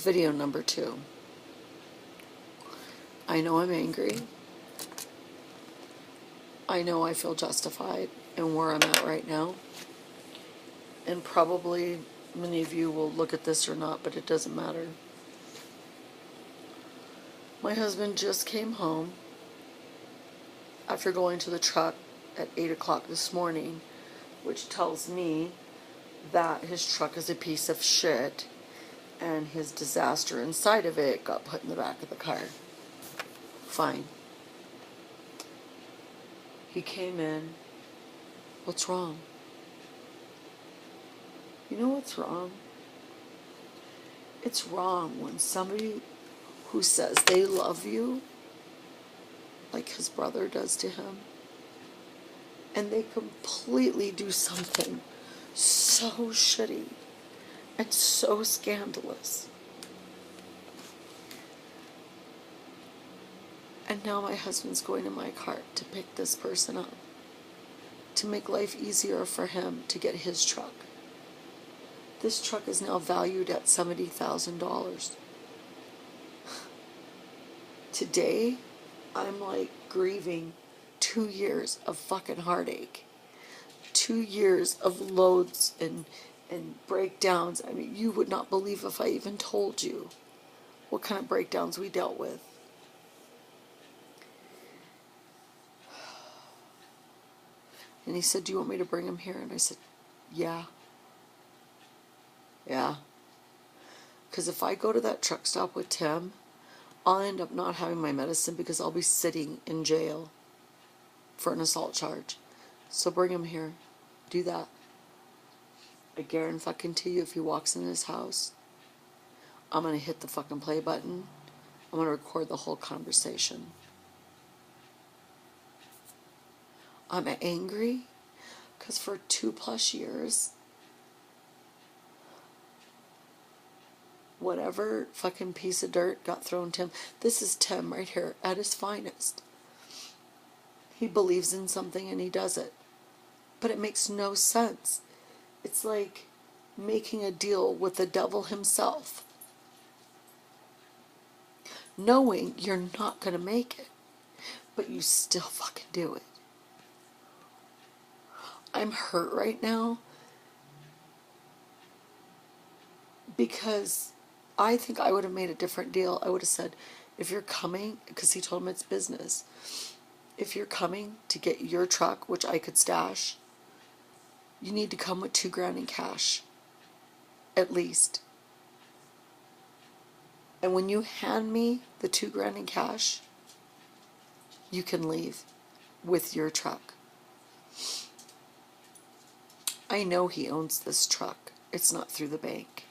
Video number 2. I know I'm angry. I know I feel justified in where I'm at right now. And probably many of you will look at this or not, but it doesn't matter. My husband just came home after going to the truck at 8 o'clock this morning, which tells me that his truck is a piece of shit and his disaster inside of it got put in the back of the car. Fine. He came in. What's wrong? You know what's wrong? It's wrong when somebody who says they love you, like his brother does to him, and they completely do something so shitty and so scandalous. And now my husband's going to my car to pick this person up, to make life easier for him to get his truck. This truck is now valued at $70,000. Today, I'm like grieving 2 years of fucking heartache. 2 years of loads and breakdowns. I mean, you would not believe if I even told you what kind of breakdowns we dealt with. And he said, "Do you want me to bring him here?" And I said, "Yeah. Yeah. Because if I go to that truck stop with Tim, I'll end up not having my medicine because I'll be sitting in jail for an assault charge. So bring him here. Do that. I guarantee you if he walks in his house, I'm going to hit the fucking play button. I'm going to record the whole conversation." I'm angry because for 2+ years, whatever fucking piece of dirt got thrown to him, this is Tim right here at his finest. He believes in something and he does it. But it makes no sense. It's like making a deal with the devil himself, knowing you're not going to make it, but you still fucking do it. I'm hurt right now because I think I would have made a different deal. I would have said, if you're coming, because he told him it's business, if you're coming to get your truck, which I could stash, you need to come with $2,000 in cash, at least. And when you hand me the $2,000 in cash, you can leave with your truck. I know he owns this truck. It's not through the bank.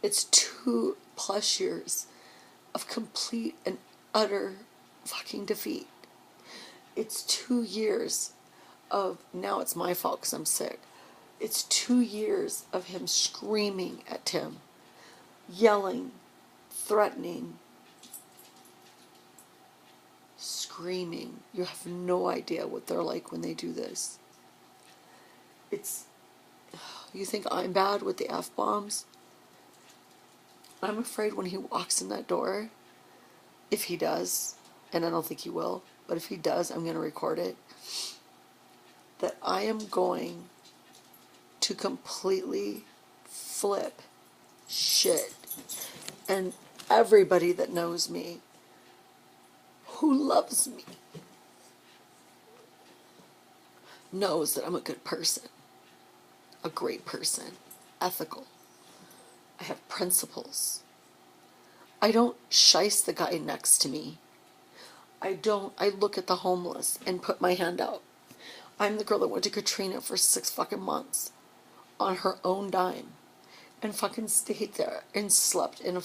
It's 2+ years of complete and utter fucking defeat. It's 2 years of, now it's my fault because I'm sick. It's 2 years of him screaming at Tim, yelling, threatening, screaming. You have no idea what they're like when they do this. You think I'm bad with the F-bombs? I'm afraid when he walks in that door, if he does, and I don't think he will, but if he does, I'm going to record it, that I am going to completely flip shit. And everybody that knows me, who loves me, knows that I'm a good person, a great person, ethical. I have principles. I don't shice the guy next to me. I look at the homeless and put my hand out. I'm the girl that went to Katrina for 6 fucking months on her own dime and fucking stayed there and slept in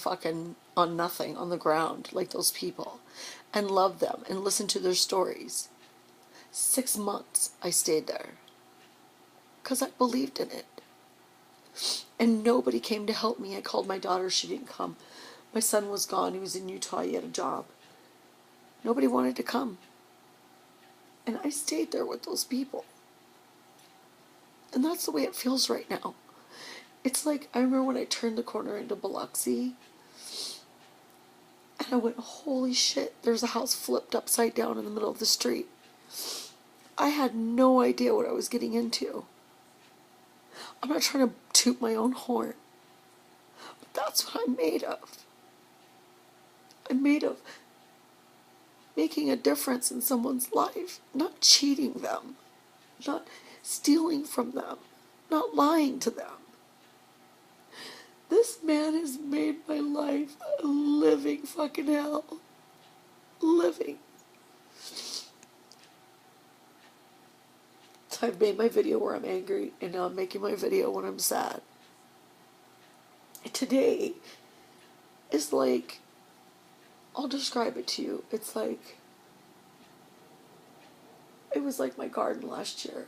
on nothing on the ground like those people and loved them and listened to their stories. 6 months I stayed there because I believed in it. And nobody came to help me. I called my daughter. She didn't come. My son was gone. He was in Utah. He had a job. Nobody wanted to come. And I stayed there with those people. And that's the way it feels right now. It's like, I remember when I turned the corner into Biloxi, and I went, holy shit, there's a house flipped upside down in the middle of the street. I had no idea what I was getting into. I'm not trying to toot my own horn, but that's what I'm made of. I'm made of making a difference in someone's life, not cheating them, not stealing from them, not lying to them. This man has made my life a living fucking hell. Living. So I've made my video where I'm angry, and now I'm making my video when I'm sad. Today is like, I'll describe it to you. It's like, it was like my garden last year.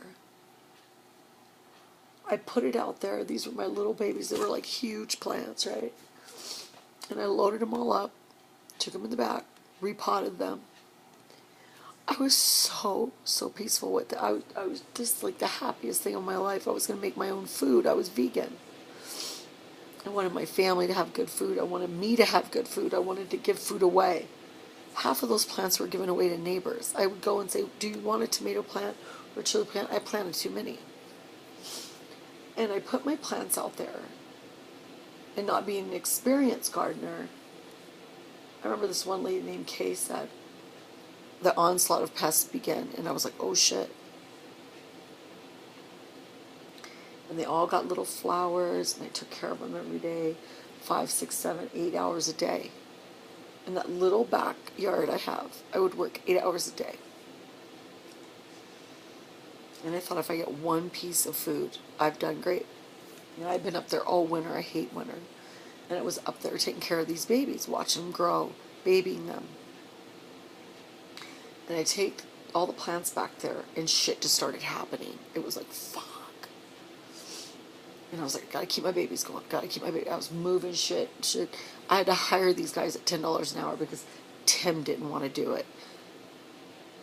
I put it out there. These were my little babies. They were like huge plants, right? And I loaded them all up, took them in the back, repotted them. I was so peaceful with it. I was just like the happiest thing of my life. I was going to make my own food. I was vegan. I wanted my family to have good food. I wanted me to have good food. I wanted to give food away. Half of those plants were given away to neighbors. I would go and say, do you want a tomato plant or a chili plant? I planted too many. And I put my plants out there. And not being an experienced gardener, I remember this one lady named Kay said, the onslaught of pests began. And I was like, oh shit. And they all got little flowers, and I took care of them every day, 5, 6, 7, 8 hours a day. In that little backyard I have, I would work 8 hours a day. And I thought if I get one piece of food, I've done great. You know, I've been up there all winter. I hate winter. And I was up there taking care of these babies, watching them grow, babying them. And I take all the plants back there, and shit just started happening. It was like, fuck. And I was like, gotta keep my babies going. Gotta keep my baby. I was moving shit. I had to hire these guys at $10 an hour because Tim didn't want to do it.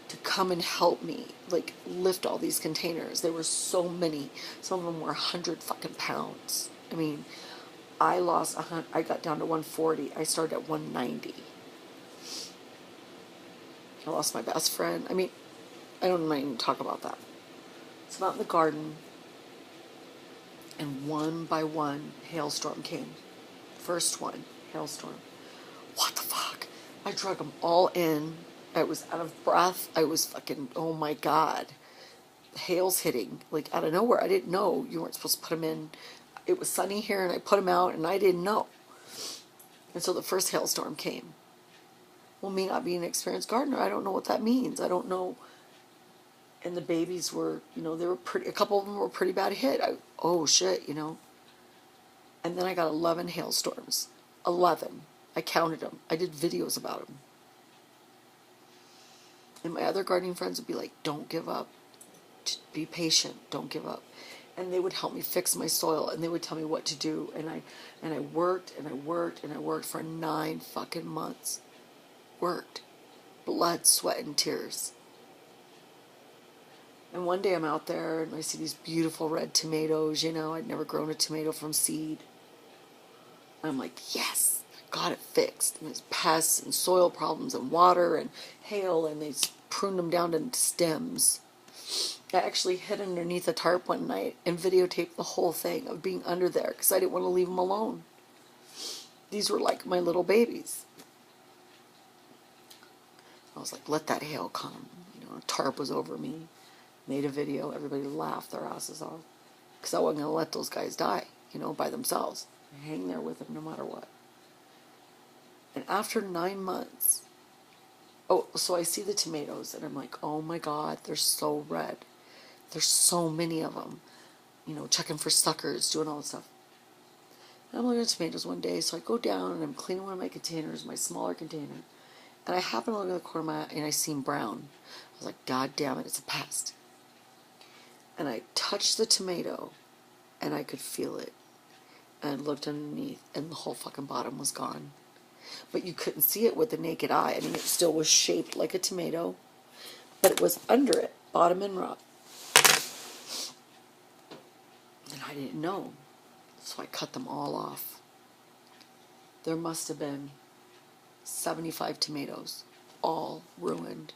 To come and help me, like, lift all these containers. There were so many. Some of them were 100 fucking pounds. I mean, I got down to 140. I started at 190. I lost my best friend. I mean, I don't even talk about that. So I'm out in the garden. And one by one, hailstorm came. First one, hailstorm. What the fuck? I drug them all in. I was out of breath. I was fucking, oh my God. Hail's hitting, like out of nowhere. I didn't know you weren't supposed to put them in. It was sunny here, and I put them out, and I didn't know. And so the first hailstorm came. Well, me not being an experienced gardener, I don't know what that means. I don't know. And the babies were, you know, they were pretty, a couple of them were pretty bad hit. Oh shit, you know. And then I got 11 hailstorms. 11. I counted them. I did videos about them. And my other gardening friends would be like, don't give up. Be patient. Don't give up. And they would help me fix my soil, and they would tell me what to do. And I worked and I worked and I worked for 9 fucking months. Worked. Blood, sweat, and tears. And one day I'm out there and I see these beautiful red tomatoes, you know. I'd never grown a tomato from seed. I'm like, yes, I got it fixed. And there's pests and soil problems and water and hail, and they pruned them down to stems. I actually hid underneath a tarp one night and videotaped the whole thing of being under there because I didn't want to leave them alone. These were like my little babies. I was like, let that hail come. You know, a tarp was over me. Made a video. Everybody laughed their asses off because I wasn't going to let those guys die, you know, by themselves. I hang there with them no matter what. And after 9 months, so I see the tomatoes and I'm like, oh my God, they're so red. There's so many of them, you know, checking for suckers, doing all this stuff. And I'm looking at tomatoes one day, so I go down and I'm cleaning one of my containers, my smaller container, and I happen to look in the corner of my eye and I see brown. I was like, God damn it, it's a pest. And I touched the tomato and I could feel it. And I looked underneath and the whole fucking bottom was gone. But you couldn't see it with the naked eye. I mean, it still was shaped like a tomato, but it was under it, bottom and rot. And I didn't know. So I cut them all off. There must have been 75 tomatoes, all ruined.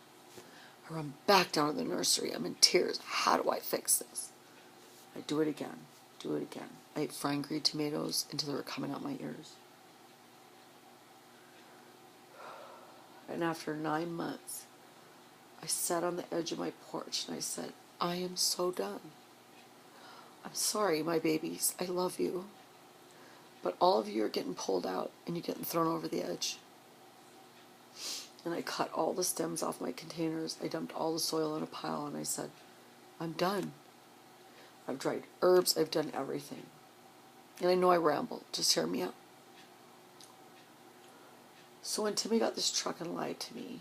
I run back down to the nursery. I'm in tears. How do I fix this? I do it again. Do it again. I ate frying green tomatoes until they were coming out my ears. And after 9 months, I sat on the edge of my porch and I said, I am so done. I'm sorry, my babies. I love you. But all of you are getting pulled out and you're getting thrown over the edge. And I cut all the stems off my containers. I dumped all the soil in a pile and I said, I'm done. I've dried herbs. I've done everything. And I know I ramble. Just hear me out. So when Timmy got this truck and lied to me,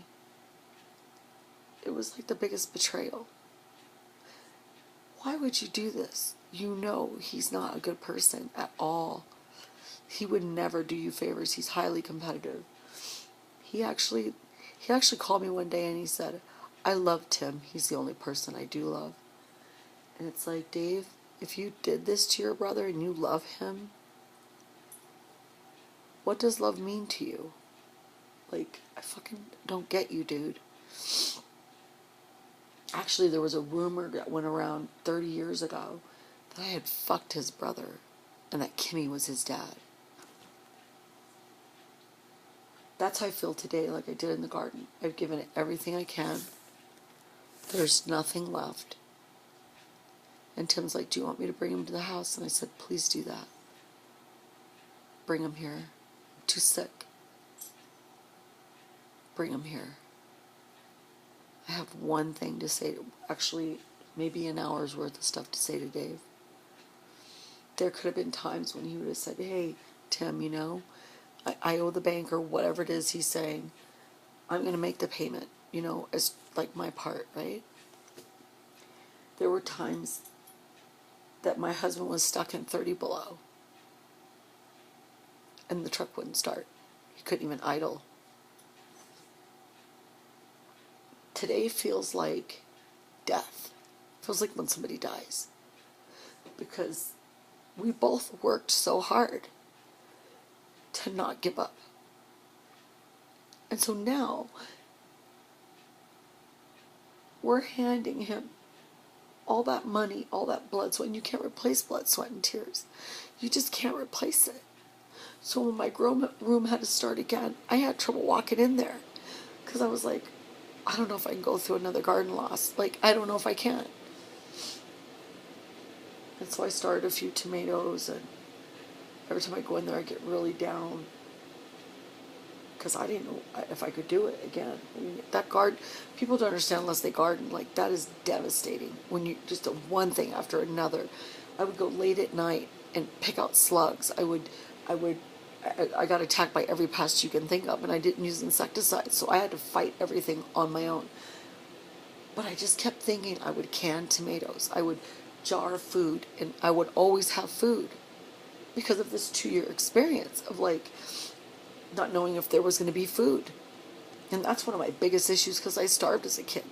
it was like the biggest betrayal. Why would you do this? You know he's not a good person at all. He would never do you favors. He's highly competitive. He actually called me one day and he said, I love Tim. He's the only person I do love. And it's like, Dave, if you did this to your brother and you love him, what does love mean to you? Like, I fucking don't get you, dude. Actually, there was a rumor that went around 30 years ago that I had fucked his brother and that Kimmy was his dad. That's how I feel today, like I did in the garden. I've given it everything I can. There's nothing left. And Tim's like, do you want me to bring him to the house? And I said, please do that. Bring him here. I'm too sick. Bring him here. I have one thing to say, actually, maybe an hour's worth of stuff to say to Dave. There could have been times when he would have said, hey, Tim, you know, I owe the bank or whatever it is he's saying. I'm going to make the payment, you know, as like my part, right? There were times that my husband was stuck in 30 below and the truck wouldn't start. He couldn't even idle. Today feels like death. Feels like when somebody dies. Because we both worked so hard to not give up. And so now we're handing him all that money, all that blood, sweat, and you can't replace blood, sweat, and tears. You just can't replace it. So when my grown room had to start again, I had trouble walking in there because I was like, I don't know if I can go through another garden loss. Like, I don't know if I can. And so I started a few tomatoes, and every time I go in there, I get really down because I didn't know if I could do it again. I mean, that garden, people don't understand unless they garden. Like, that is devastating when you just do one thing after another. I would go late at night and pick out slugs. I got attacked by every pest you can think of, and I didn't use insecticides, so I had to fight everything on my own. But I just kept thinking I would can tomatoes. I would jar food, and I would always have food because of this 2-year experience of, like, not knowing if there was going to be food. And that's one of my biggest issues because I starved as a kid.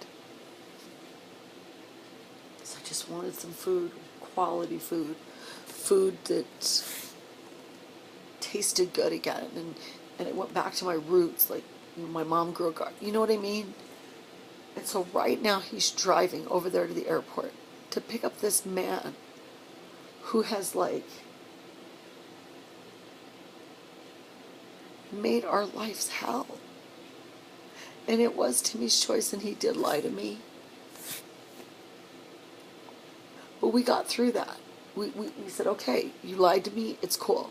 So I just wanted some food, quality food, food that tasted good again, and it went back to my roots. Like, you know, my mom grew a garden, you know what I mean? And so right now he's driving over there to the airport to pick up this man who has, like, made our lives hell. And it was Timmy's choice, and he did lie to me, but we got through that. We said, okay, you lied to me, it's cool.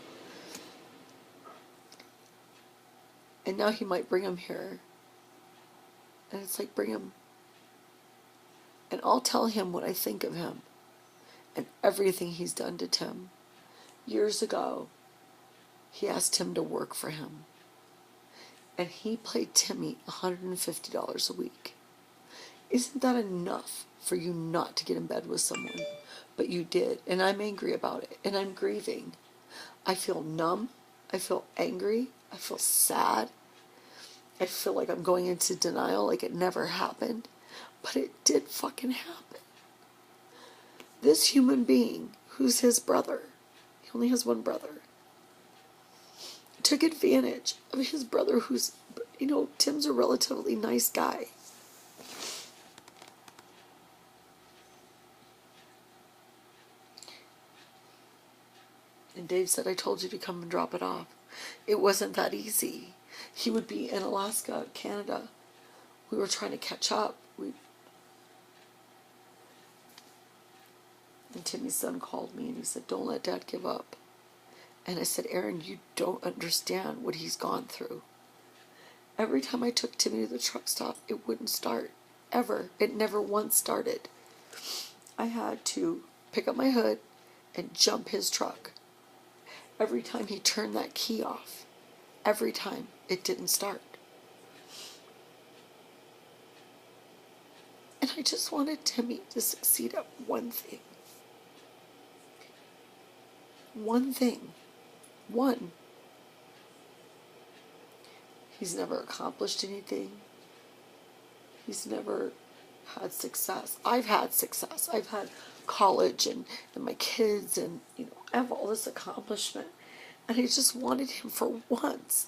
And now he might bring him here. And it's like, bring him. And I'll tell him what I think of him and everything he's done to Tim. Years ago, he asked Tim to work for him. And he paid Timmy $150 a week. Isn't that enough for you not to get in bed with someone? But you did. And I'm angry about it. And I'm grieving. I feel numb. I feel angry. I feel sad. I feel like I'm going into denial, like it never happened. But it did fucking happen. This human being, who's his brother, only has one brother. Took advantage of his brother, who's, Tim's a relatively nice guy. And Dave said, I told you to come and drop it off. It wasn't that easy. He would be in Alaska, Canada. We were trying to catch up. And Timmy's son called me and he said, don't let Dad give up. And I said, Aaron, you don't understand what he's gone through. Every time I took Timmy to the truck stop, it wouldn't start. Ever. It never once started. I had to pick up my hood and jump his truck. Every time he turned that key off, every time it didn't start. And I just wanted Timmy to succeed at one thing. One thing. One. He's never accomplished anything. He's never had success. I've had success. I've had college and my kids and, I have all this accomplishment. And I just wanted him for once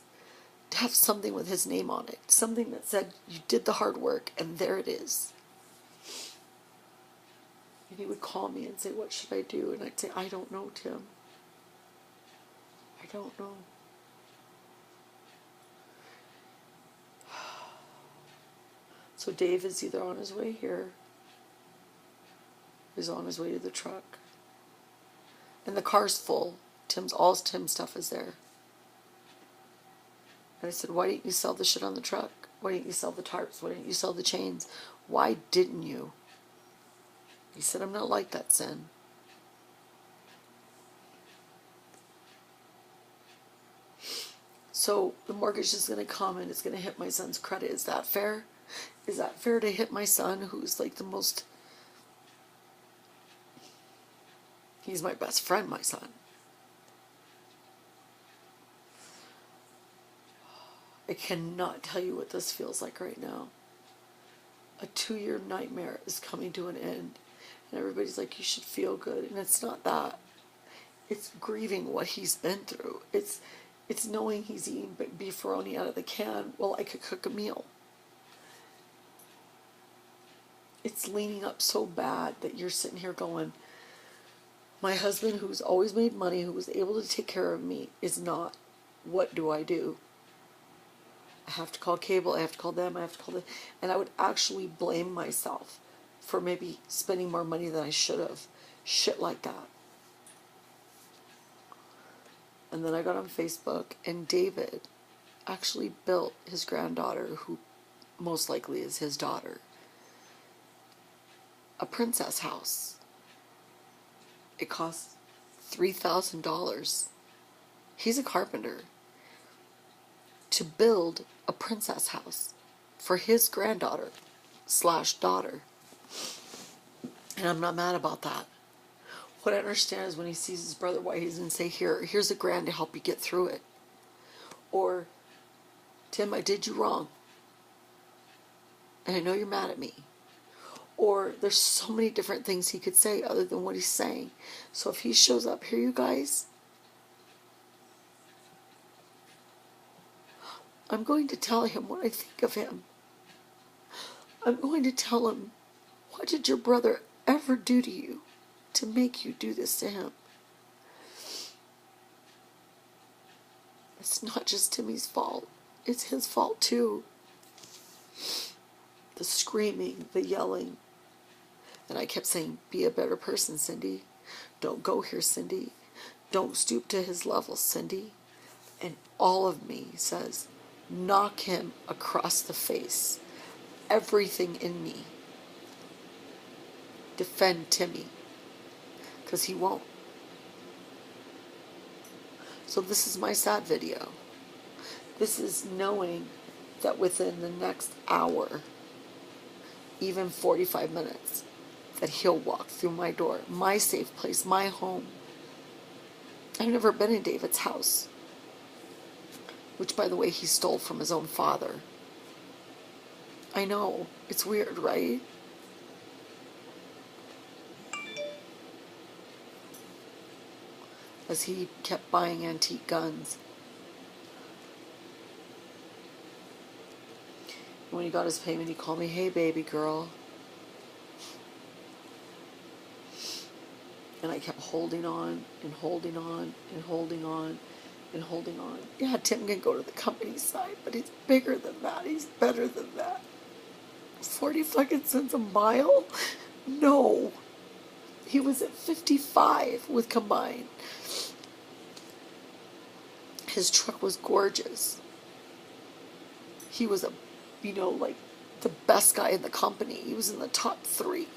to have something with his name on it. Something that said, you did the hard work and there it is. And he would call me and say, what should I do? And I'd say, I don't know, Tim. I don't know. So Dave is either on his way here, or he's on his way to the truck. And the car's full. All Tim's stuff is there. And I said, why didn't you sell the shit on the truck? Why didn't you sell the tarps? Why didn't you sell the chains? Why didn't you? He said, I'm not like that, Sin. So the mortgage is going to come and it's going to hit my son's credit. Is that fair? Is that fair to hit my son, who's like the most... He's my best friend, my son. I cannot tell you what this feels like right now. A 2-year nightmare is coming to an end. And everybody's like, you should feel good. And it's not that. It's grieving what he's been through. It's knowing he's eating beefaroni out of the can while I could cook a meal. It's leaning up so bad that you're sitting here going, my husband, who's always made money, who was able to take care of me, is not. What do I do? I have to call cable, I have to call them, I have to call them. And I would actually blame myself for maybe spending more money than I should have. Shit like that. And then I got on Facebook, and David actually built his granddaughter, who most likely is his daughter, a princess house. It costs $3,000. He's a carpenter. To build a princess house for his granddaughter / daughter. And I'm not mad about that. What I understand is when he sees his brother, why he doesn't say, here's $1,000 to help you get through it. Or, Tim, I did you wrong. And I know you're mad at me. Or there's so many different things he could say other than what he's saying. So if he shows up here, you guys, I'm going to tell him what I think of him. I'm going to tell him, what did your brother ever do to you to make you do this to him? It's not just Timmy's fault. It's his fault too. The screaming, the yelling. And I kept saying, be a better person, Cindy. Don't go here, Cindy. Don't stoop to his level, Cindy. And all of me says, knock him across the face. Everything in me. Defend Timmy. Because he won't. So this is my sad video. This is knowing that within the next hour, even 45 minutes, that he'll walk through my door, my safe place, my home. I've never been in David's house, which, by the way, he stole from his own father. I know, it's weird, right? as he kept buying antique guns. And when he got his payment, he called me, "Hey, baby girl." And I kept holding on and holding on and holding on and holding on. Yeah, Tim can go to the company side, but he's bigger than that. He's better than that. 40 fucking cents a mile? No. He was at 55 with combined. His truck was gorgeous. He was like the best guy in the company. He was in the top 3.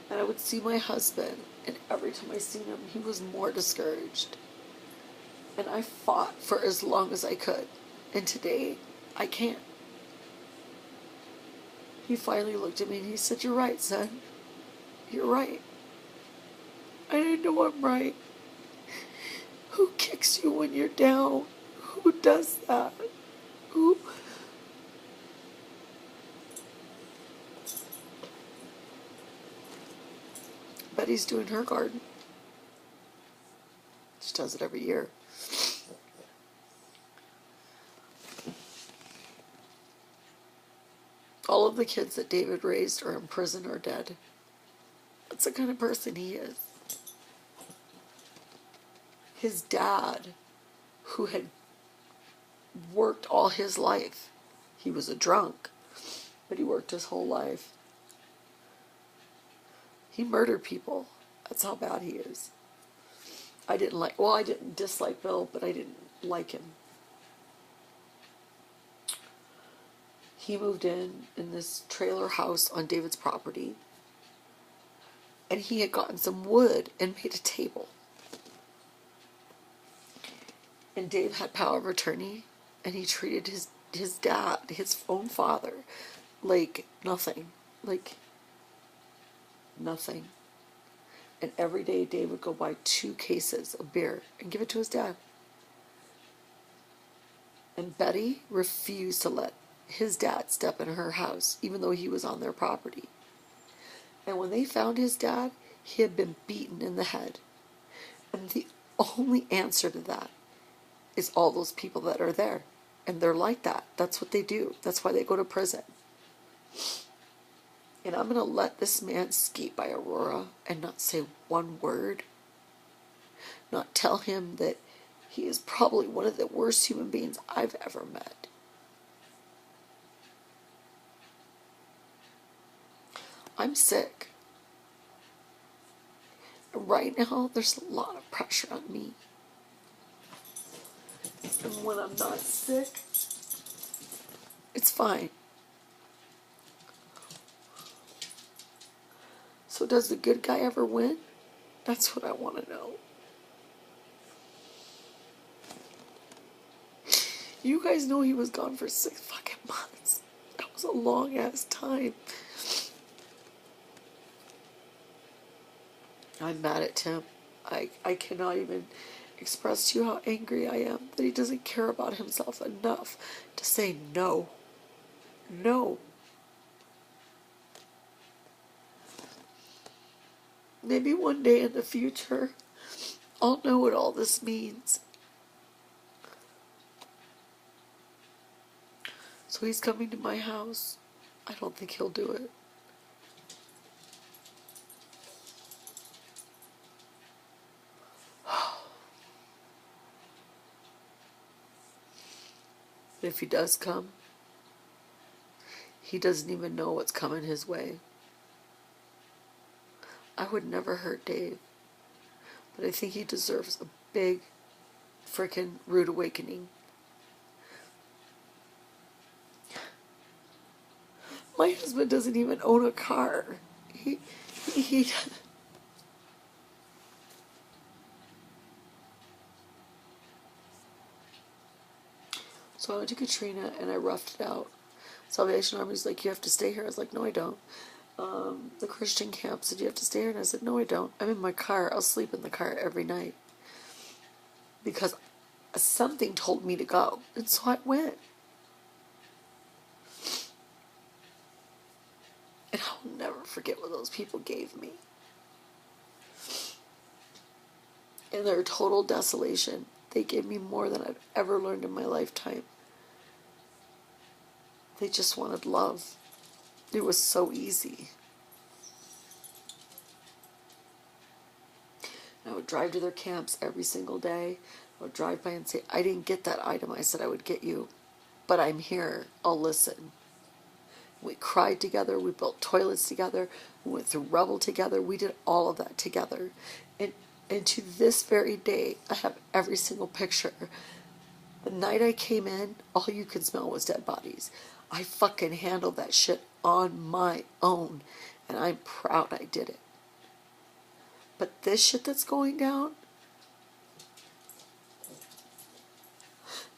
And I would see my husband, and every time I seen him, he was more discouraged. And I fought for as long as I could. And today, I can't. He finally looked at me and he said, "You're right, son. You're right." I know I'm right. Who kicks you when you're down? Who does that? Who? Betty's doing her garden. She does it every year. All of the kids that David raised are in prison or dead. That's the kind of person he is. His dad, who had worked all his life, he was a drunk, but he worked his whole life. He murdered people. That's how bad he is. I didn't dislike Bill, but I didn't like him. He moved in this trailer house on David's property, and he had gotten some wood and made a table. And Dave had power of attorney, and he treated his dad, his own father, like nothing. Like nothing. And every day Dave would go buy 2 cases of beer and give it to his dad. And Betty refused to let his dad step in her house, even though he was on their property. And when they found his dad, he had been beaten in the head. And the only answer to that is all those people that are there. And they're like that. That's what they do. That's why they go to prison. And I'm going to let this man skate by Aurora and not say one word. Not tell him that he is probably one of the worst human beings I've ever met. I'm sick. Right now, there's a lot of pressure on me. And when I'm not sick, it's fine. So does the good guy ever win? That's what I want to know. You guys know he was gone for 6 fucking months. That was a long ass time. I'm mad at Tim. I cannot even express to you how angry I am that he doesn't care about himself enough to say no. No. Maybe one day in the future, I'll know what all this means. So he's coming to my house. I don't think he'll do it. But if he does come, he doesn't even know what's coming his way. I would never hurt Dave, but I think he deserves a big frickin' rude awakening. My husband doesn't even own a car. He So I went to Katrina and I roughed it out. Salvation Army's like, "You have to stay here." I was like, "No, I don't." The Christian camp said, "You have to stay here." And I said, "No, I don't. I'm in my car. I'll sleep in the car every night." Because something told me to go. And so I went. And I'll never forget what those people gave me. In their total desolation, they gave me more than I've ever learned in my lifetime. They just wanted love. It was so easy. I would drive to their camps every single day. I would drive by and say, I didn't get that item I said I would get you, but I'm here. I'll listen. We cried together. We built toilets together. We went through rubble together. We did all of that together. And to this very day, I have every single picture. The night I came in, all you could smell was dead bodies. I fucking handled that shit on my own, and I'm proud I did it. But this shit that's going down,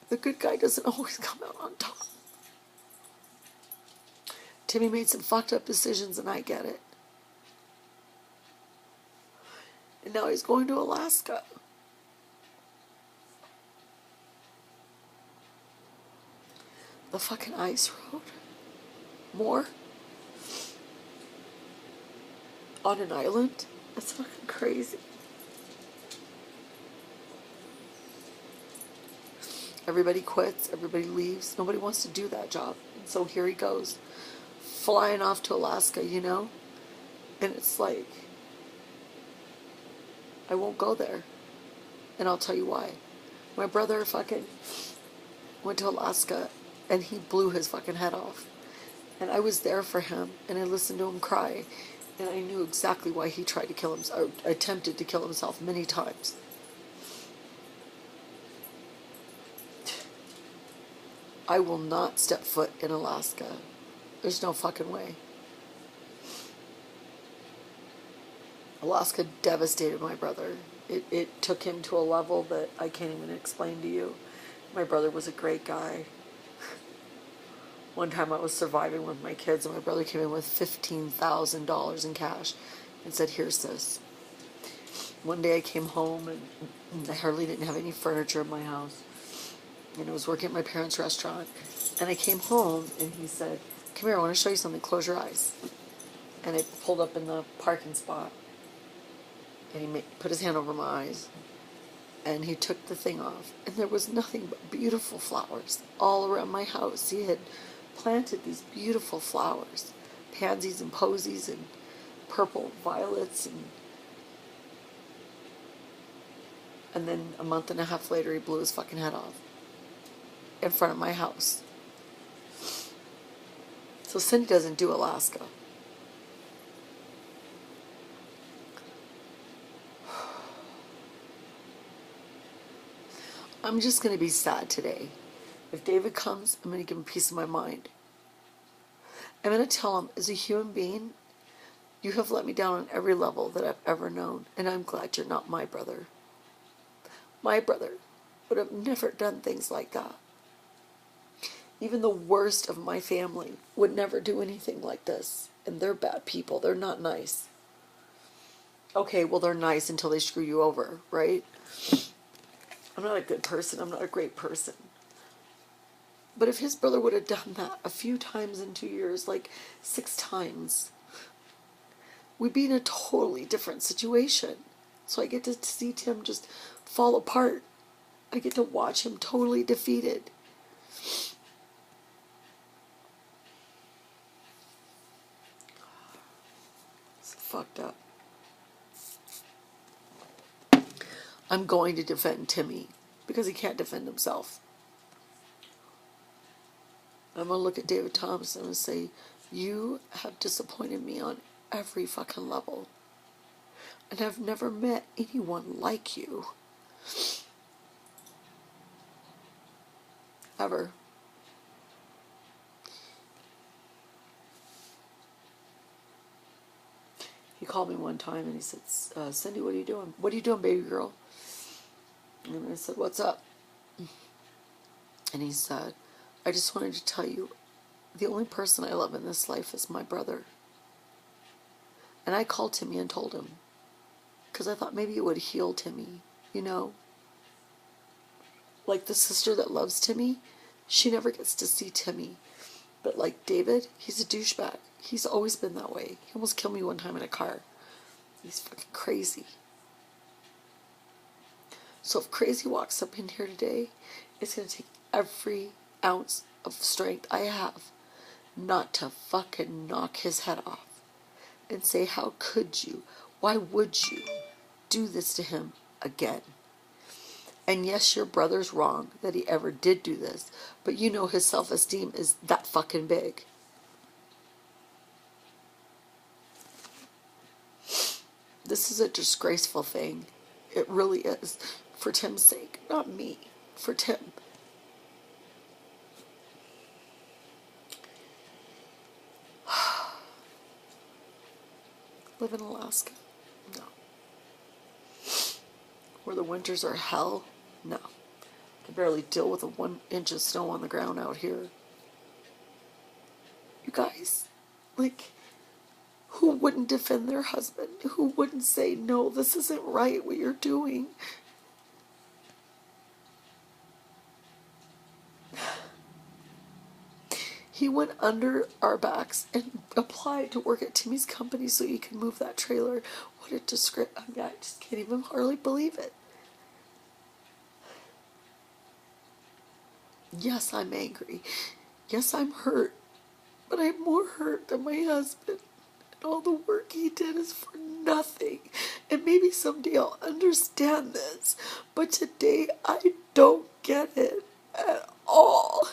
the good guy doesn't always come out on top. Timmy made some fucked up decisions, and I get it. And now he's going to Alaska. The fucking ice road. More? On an island? That's fucking crazy. Everybody quits. Everybody leaves. Nobody wants to do that job. And so here he goes. Flying off to Alaska, you know? And it's like, I won't go there. And I'll tell you why. My brother fucking went to Alaska and he blew his fucking head off. And I was there for him and I listened to him cry. And I knew exactly why he tried to kill himself, or attempted to kill himself many times. I will not step foot in Alaska. There's no fucking way. Alaska devastated my brother. It took him to a level that I can't even explain to you. My brother was a great guy. One time I was surviving with my kids and my brother came in with $15,000 in cash and said, here's this. One day I came home and I hardly didn't have any furniture in my house. And I was working at my parents' restaurant. And I came home and he said, come here, I want to show you something, close your eyes. And I pulled up in the parking spot. And he put his hand over my eyes. And he took the thing off. And there was nothing but beautiful flowers all around my house. He had planted these beautiful flowers. Pansies and posies and purple violets. And then a month and a half later, he blew his fucking head off. In front of my house. So Cindy doesn't do Alaska. I'm just going to be sad today. If David comes, I'm going to give him peace of my mind. I'm going to tell him, as a human being, you have let me down on every level that I've ever known, and I'm glad you're not my brother. My brother would have never done things like that. Even the worst of my family would never do anything like this. And they're bad people. They're not nice. Okay, well, they're nice until they screw you over, right? I'm not a good person. I'm not a great person. But if his brother would have done that a few times in 2 years, like 6 times, we'd be in a totally different situation. So I get to see Tim just fall apart. I get to watch him totally defeated. It's fucked up. I'm going to defend Timmy because he can't defend himself. I'm going to look at David Thompson and say, you have disappointed me on every fucking level. And I've never met anyone like you. Ever. He called me one time and he said, Cindy, what are you doing? What are you doing, baby girl? And I said, what's up? And he said, I just wanted to tell you, the only person I love in this life is my brother. And I called Timmy and told him, because I thought maybe it would heal Timmy, you know? Like the sister that loves Timmy, she never gets to see Timmy. But like David, he's a douchebag. He's always been that way. He almost killed me one time in a car. He's fucking crazy. So if Crazy walks up in here today, it's going to take every ounce of strength I have not to fucking knock his head off and say, how could you? Why would you do this to him again? And yes, your brother's wrong that he ever did do this, but you know his self-esteem is that fucking big. This is a disgraceful thing. It really is. For Tim's sake. Not me. For Tim. Live in Alaska? No. Where the winters are hell? No. I can barely deal with a 1 inch of snow on the ground out here. You guys, like, who wouldn't defend their husband? Who wouldn't say, no, this isn't right what you're doing? He went under our backs and applied to work at Timmy's company so he could move that trailer. What a disgrace. I mean, I just can't even hardly believe it. Yes, I'm angry. Yes, I'm hurt. But I'm more hurt than my husband. And all the work he did is for nothing. And maybe someday I'll understand this. But today I don't get it at all.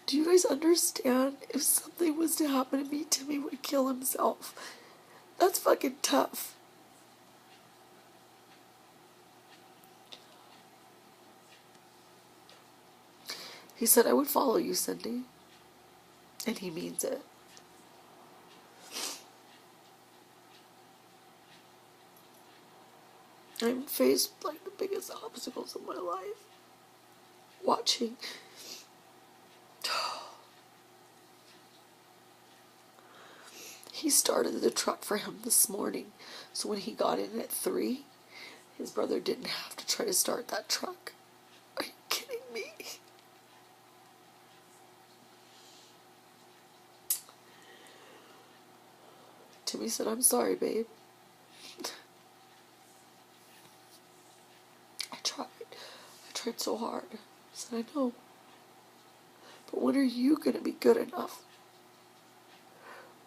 Do you guys understand? If something was to happen to me, Timmy would kill himself. That's fucking tough. He said, I would follow you, Cindy. And he means it. I'm faced with like the biggest obstacles of my life. Watching. He started the truck for him this morning. So when he got in at 3, his brother didn't have to try to start that truck. Are you kidding me? Timmy said, I'm sorry, babe. I tried so hard. I said, I know. But when are you going to be good enough?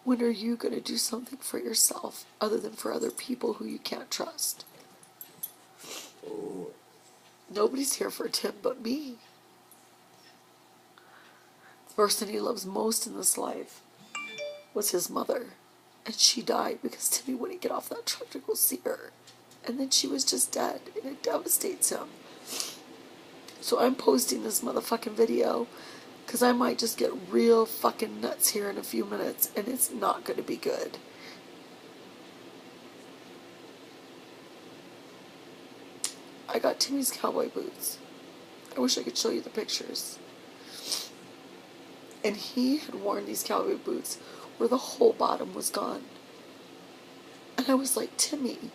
When are you going to do something for yourself other than for other people who you can't trust? Nobody's here for Tim but me. The person he loves most in this life was his mother. And she died because Timmy wouldn't get off that truck to go see her. And then she was just dead, and it devastates him. So I'm posting this motherfucking video because I might just get real fucking nuts here in a few minutes, and it's not going to be good. I got Timmy's cowboy boots. I wish I could show you the pictures. And he had worn these cowboy boots where the whole bottom was gone. And I was like, Timmy.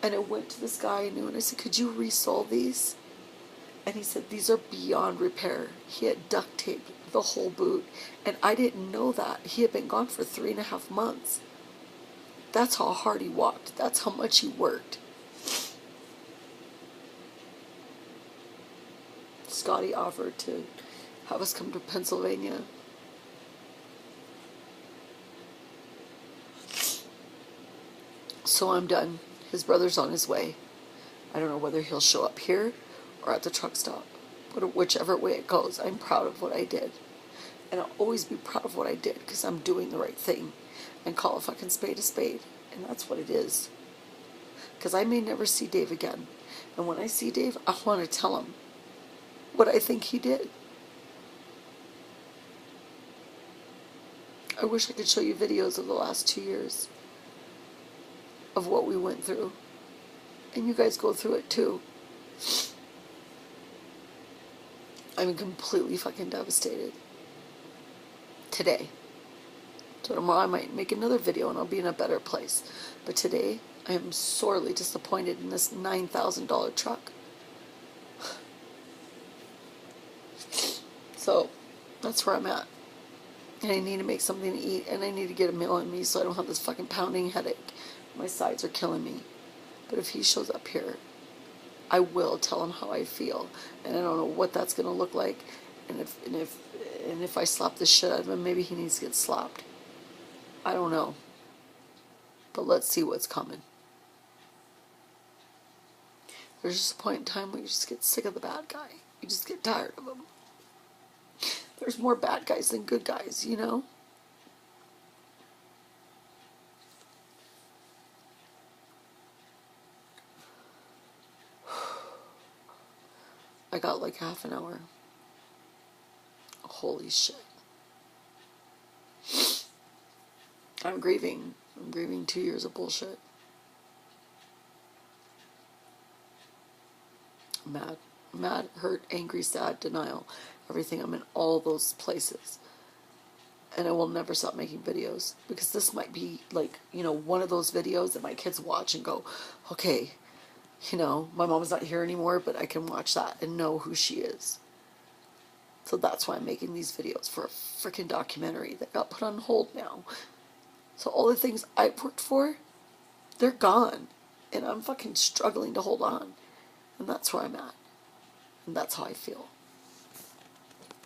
And I went to this guy I knew and I said, could you resole these? And he said, these are beyond repair. He had duct taped the whole boot. And I didn't know that. He had been gone for 3.5 months. That's how hard he walked. That's how much he worked. Scotty offered to have us come to Pennsylvania. So I'm done. His brother's on his way. I don't know whether he'll show up here or at the truck stop. But whichever way it goes, I'm proud of what I did. And I'll always be proud of what I did because I'm doing the right thing. And call a fucking spade a spade. And that's what it is. Because I may never see Dave again. And when I see Dave, I want to tell him what I think he did. I wish I could show you videos of the last 2 years of what we went through. And you guys go through it too. I'm completely fucking devastated. Today. So tomorrow I might make another video and I'll be in a better place. But today, I am sorely disappointed in this $9,000 truck. So, that's where I'm at. And I need to make something to eat, and I need to get a meal in me so I don't have this fucking pounding headache. My sides are killing me. But if he shows up here, I will tell him how I feel, and I don't know what that's gonna look like. And if I slap the shit out of him, maybe he needs to get slapped. I don't know. But let's see what's coming. There's just a point in time where you just get sick of the bad guy. You just get tired of him. There's more bad guys than good guys, you know? I got like half an hour. Holy shit. I'm grieving. I'm grieving 2 years of bullshit. Mad. Mad, hurt, angry, sad, denial. Everything. I'm in all those places. And I will never stop making videos. Because this might be like, you know, one of those videos that my kids watch and go, okay, you know, my mom's not here anymore, but I can watch that and know who she is. So that's why I'm making these videos, for a freaking documentary that got put on hold now. So all the things I've worked for, they're gone. And I'm fucking struggling to hold on. And that's where I'm at. And that's how I feel.